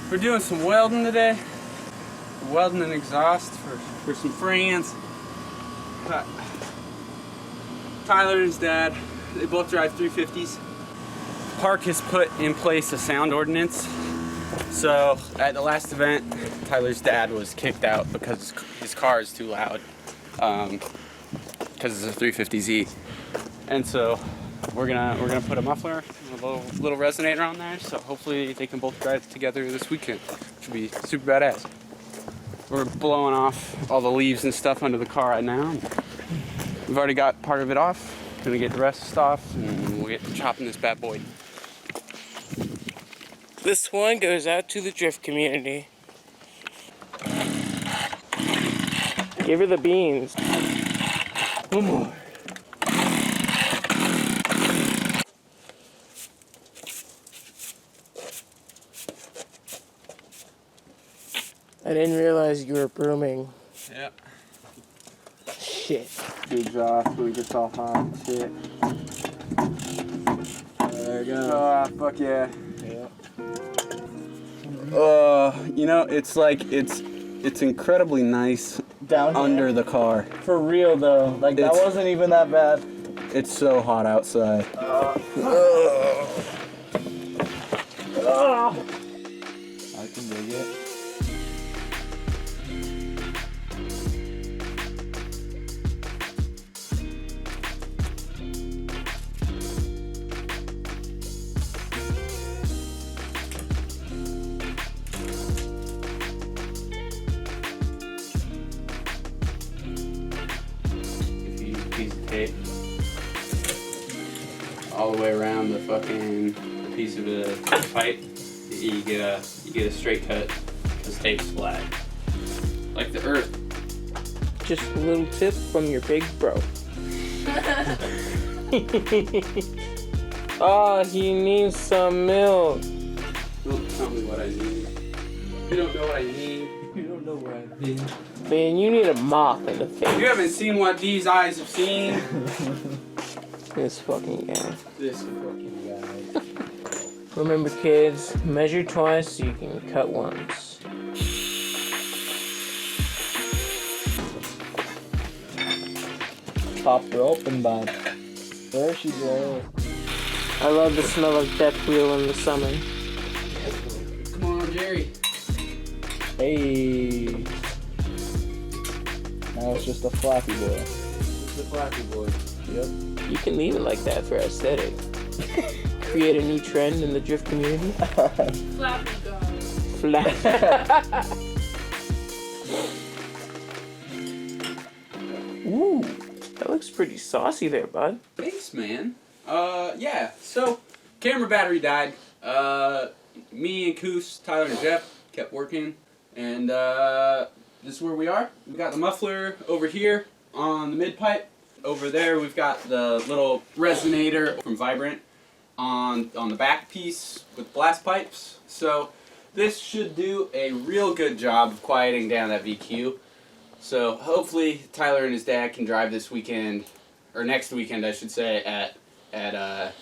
We're doing some welding today. Welding an exhaust for some friends. Tyler and his dad, they both drive 350s. Park has put in place a sound ordinance. So at the last event, Tyler's dad was kicked out because his car is too loud. Because it's a 350Z. And so we're gonna put a muffler and a little resonator on there, so hopefully they can both drive together this weekend, which would be super badass. We're blowing off all the leaves and stuff under the car right now. We've already got part of it off. Gonna get the rest off, and we'll get to chopping this bad boy. This one goes out to the drift community. Give her the beans. One more. I didn't realize you were brooming. Yep. Shit. The exhaust when it gets all hot and shit. There we go. Oh, fuck yeah. Yeah. You know, it's like, it's incredibly nice down here? under the car. For real though, like that wasn't even that bad. It's so hot outside. I can dig it. Piece of tape all the way around the fucking piece of the pipe. You get a straight cut because tape's flat, like the earth. Just a little tip from your big bro. Oh, he needs some milk. Don't tell me what I need. You don't know what I need. You don't know where I've been. Man, you need a mop in the face. You haven't seen what these eyes have seen. This fucking guy. This fucking guy. Remember, kids, measure twice so you can cut once. Popped her open, bud. There she goes. I love the smell of death wheel in the summer. Come on, Jerry. Hey. Now it's just a flappy boy. It's the flappy boy. Yep. You can leave it like that for aesthetic. Create a new trend in the drift community. Flappy guy. Flap. Ooh, that looks pretty saucy there, bud. Thanks, man. Yeah. So, camera battery died. Me and Coose, Tyler and Jeff kept working, and this is where we are. We got the muffler over here on the mid pipe. Over there, we've got the little resonator from Vibrant on the back piece with blast pipes. So this should do a real good job of quieting down that VQ. So hopefully Tyler and his dad can drive this weekend, or next weekend I should say, at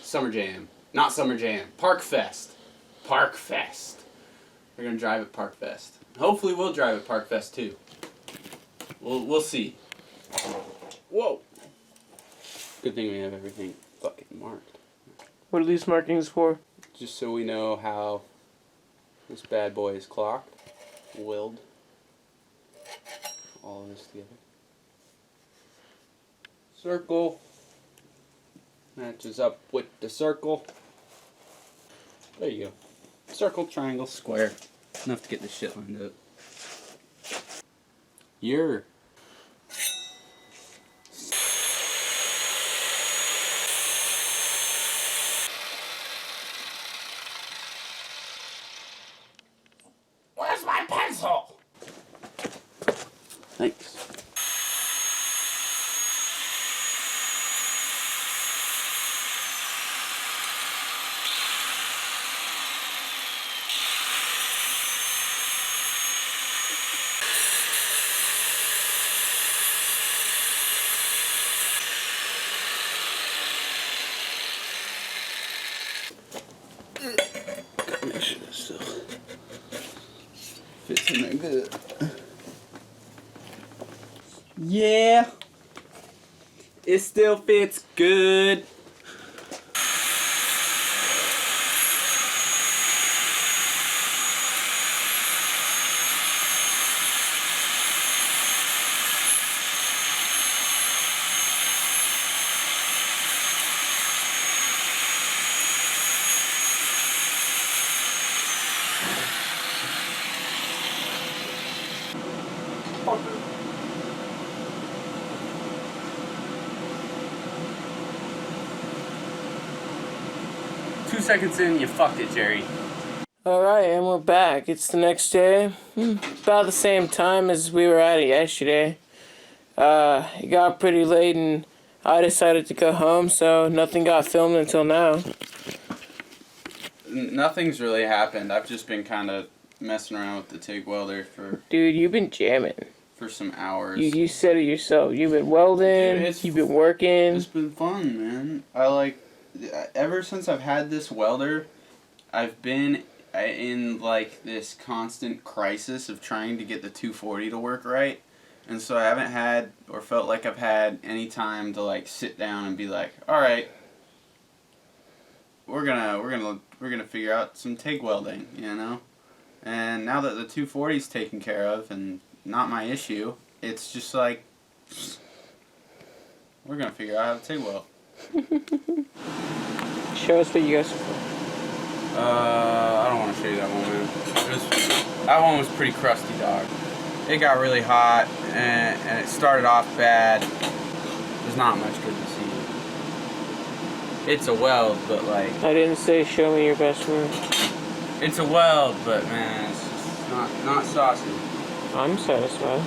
Summer Jam. Not Summer Jam, Park Fest. Park Fest. They're gonna drive at Park Fest. Hopefully we'll drive at Park Fest too. We'll see. Whoa. Good thing we have everything fucking marked. What are these markings for? Just so we know how this bad boy is clocked. Weld all of this together. Circle matches up with the circle. There you go. Circle, triangle, square. Enough to get this shit lined up. You're Where's my pencil? Thanks. there good. Yeah. It still fits good. Two seconds in, you fucked it, Jerry. Alright, and we're back. It's the next day. About the same time as we were at it yesterday. It got pretty late and I decided to go home, so nothing got filmed until now. Nothing's really happened. I've just been kind of messing around with the TIG welder for Dude, you've been jamming. some hours. You said it yourself. You've been welding, Dude, you've been working. It's been fun, man. I like, ever since I've had this welder, I've been in like this constant crisis of trying to get the 240 to work right. And so I haven't had or felt like I've had any time to like sit down and be like, all right, we're gonna figure out some TIG welding, you know? And now that the 240 is taken care of and not my issue, it's just like, we're gonna figure out how to TIG weld. Show us what you guys. I don't want to show you that one, man. That one was pretty crusty, dog. It got really hot, and it started off bad. There's not much good to see. It's a weld, but like... I didn't say show me your best work. It's a weld, but man, it's just not saucy. I'm satisfied.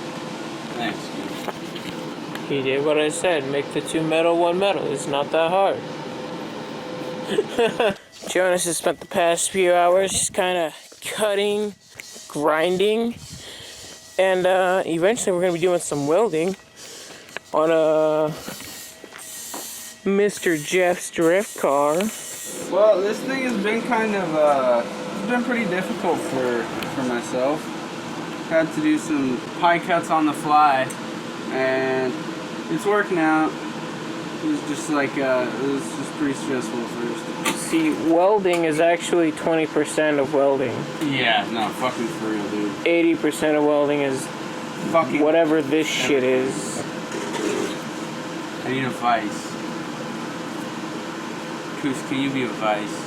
Thanks, dude. He did what I said. Make the two metal, one metal. It's not that hard. Jonas has spent the past few hours just kind of cutting, grinding, and eventually we're going to be doing some welding on a Mr. Jeff's drift car. Well, this thing has been kind of, it's been pretty difficult for myself. Had to do some pie cuts on the fly, and it's working out. It was just like, it was just pretty stressful at first. See, welding is actually 20% of welding. Yeah, no, fucking for real, dude. 80% of welding is Fucking whatever this shit is. I need a vice. Coose, can you be a vice?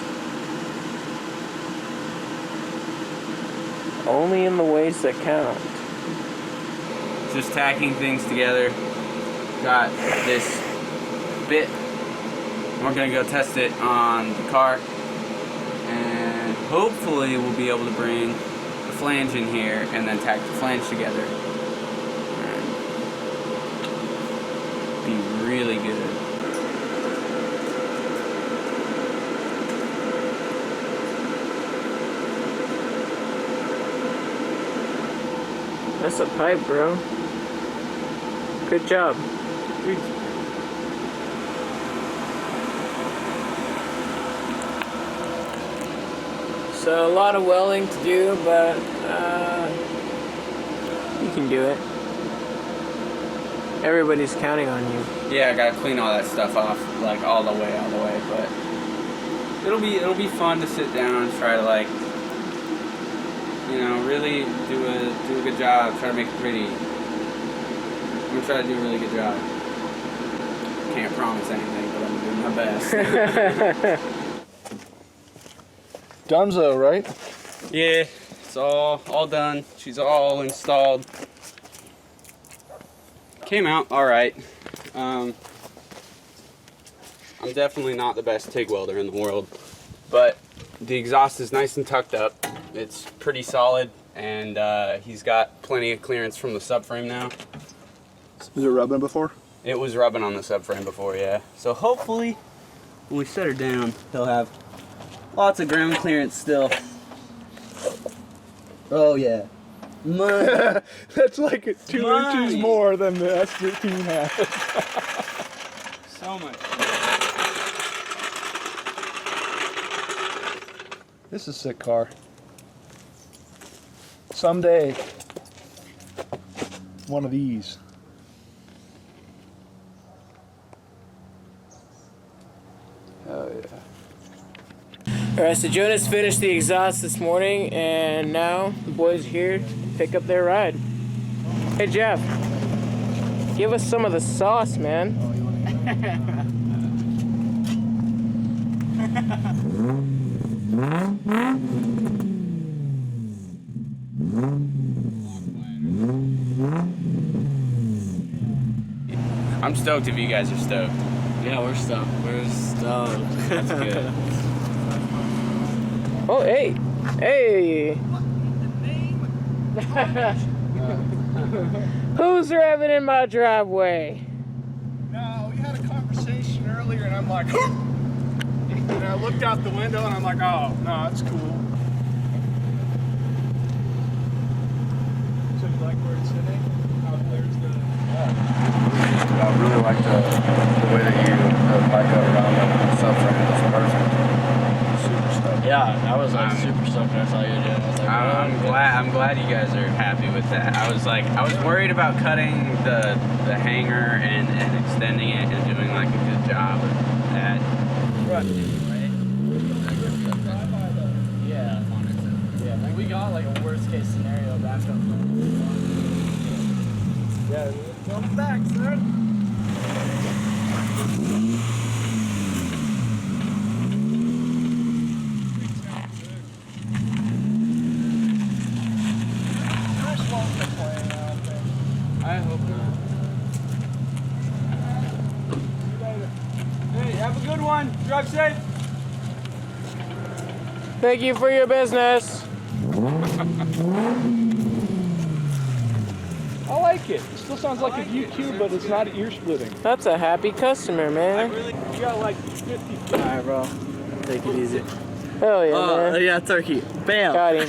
Only in the ways that count. Just tacking things together. Got this bit. We're gonna go test it on the car, and hopefully we'll be able to bring the flange in here and then tack the flange together. And be really good. That's a pipe, bro. Good job. So a lot of welding to do, but you can do it. Everybody's counting on you. Yeah, I gotta clean all that stuff off, like all the way, but it'll be fun to sit down and try to, like, you know, really do a good job, try to make it pretty. I'm gonna try to do a really good job. Can't promise anything, but I'm doing my best. Dunzo, right? Yeah, it's all done. She's all installed. Came out all right. I'm definitely not the best TIG welder in the world, but the exhaust is nice and tucked up. It's pretty solid, and he's got plenty of clearance from the subframe now. Was it rubbing before? It was rubbing on the subframe before, yeah. So hopefully, when we set her down, he'll have lots of ground clearance still. Oh yeah. That's like 2 Mine. inches more than the S13 has. So much. This is a sick car. Someday, one of these. Oh yeah. Alright, so Jonas finished the exhaust this morning, and now the boys are here to pick up their ride. Hey Jeff, give us some of the sauce, man. I'm stoked if you guys are stoked. Yeah, we're stoked. We're stoked. That's good. Oh, hey, hey. Who's driving in my driveway? No, we had a conversation earlier, and I'm like, and I looked out the window, and I'm like, oh, no, that's cool. So you like where it's sitting? Out there's the... I really like the way that you bike up around the subframe. It's perfect. Super stuff. Yeah, I was like super stoked when I saw you doing it. I was like, I'm glad you guys are happy with that. I was worried about cutting the hanger and extending it and doing like a good job of that. right? Yeah. Yeah, like we got like a worst case scenario backup. Yeah, come back, son. I hope not. Hey, have a good one. Drive safe. Thank you for your business. I like it. It still sounds like a VQ, but it's not ear splitting. That's a happy customer, man. You got like 50. Alright, bro. Take it easy. Hell yeah, Oh, man. yeah, turkey. Bam. Got him.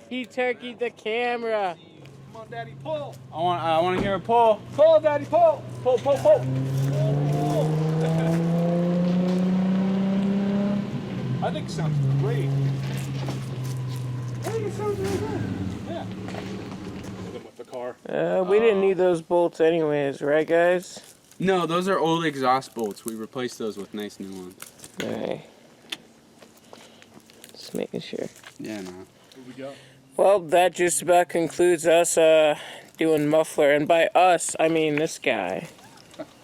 He turkeyed the camera. Come on, Daddy, pull. I want to hear a pull. Pull, Daddy, pull. Pull, pull, pull. I think it sounds great. I think it sounds really good. Yeah. With the car. We didn't need those bolts anyways, right guys? No, those are old exhaust bolts. We replaced those with nice new ones. Alright. Just making sure. Yeah, no. Here we go. Well, that just about concludes us doing muffler. And by us, I mean this guy.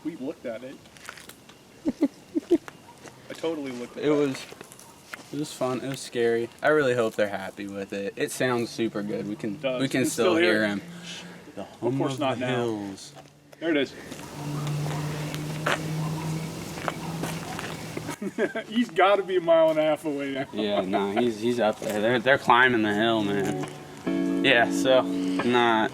We looked at it. I totally looked at It was fun. It was scary. I really hope they're happy with it. It sounds super good. We can does. we can You can still still hear hear it. him. The home course of not the now. hills. There it is. He's got to be a mile and a half away now. Yeah, no, he's up there. They're climbing the hill, man. Yeah, so I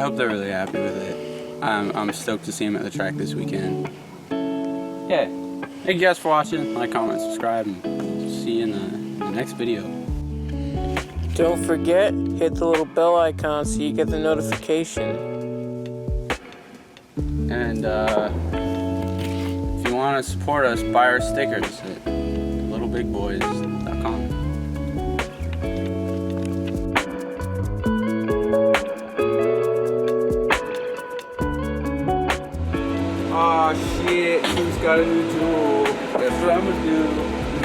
hope they're really happy with it. I'm stoked to see him at the track this weekend. Yeah, thank you guys for watching. Like, comment, subscribe, and see you in the next video. Don't forget, hit the little bell icon so you get the notification. And if you want to support us, buy our stickers at littlebigboys.com. Aw, shit, who's got a new tool? That's what I'm gonna do.